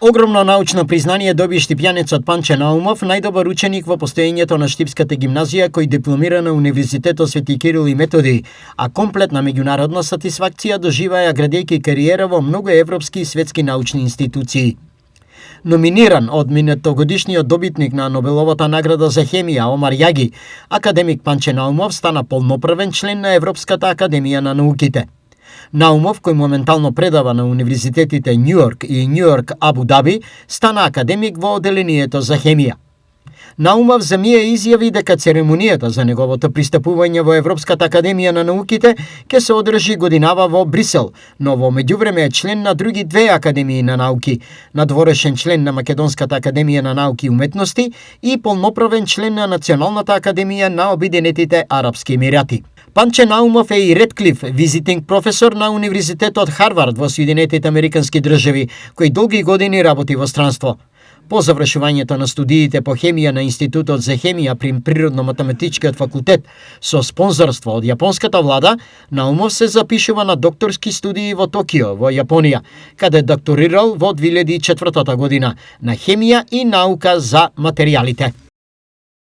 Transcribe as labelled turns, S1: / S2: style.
S1: Огромно научно признание доби штипјанецот Панче Наумов, најдобар ученик во постоењето на Штипската гимназија, кој дипломира на Универзитетот Свети Кирил и Методи, а комплетна меѓународна сатисфакција доживаја градејќи кариера во многу европски и светски научни институции. Номиниран од минатогодишниот добитник на Нобеловата награда за хемија Омар Јаги, академик Панче Наумов стана полноправен член на Европската академија на науките. Наумов, кој моментално предава на универзитетите Њујорк и Њујорк Абу Даби, стана академик во оделението за хемија. Наумов замија изјави дека церемонијата за неговото пристапување во Европската академија на науките ќе се одржи годинава во Брисел, но во меѓувреме е член на други две академии на науки, надворешен член на Македонската академија на науки и уметности и полноправен член на Националната академија на Обединетите Арапски Емирати. Панче Наумов е и Редклиф, визитинг професор на Универзитетот Харвард во Соединетите Американски држави, кој долги години работи во странство. По завршувањето на студиите по хемија на Институтот за хемија при Природно-математичкиот факултет со спонзорство од јапонската влада, Наумов се запишува на докторски студии во Токио, во Јапонија, каде докторирал во 2004 година на хемија и наука за материјалите.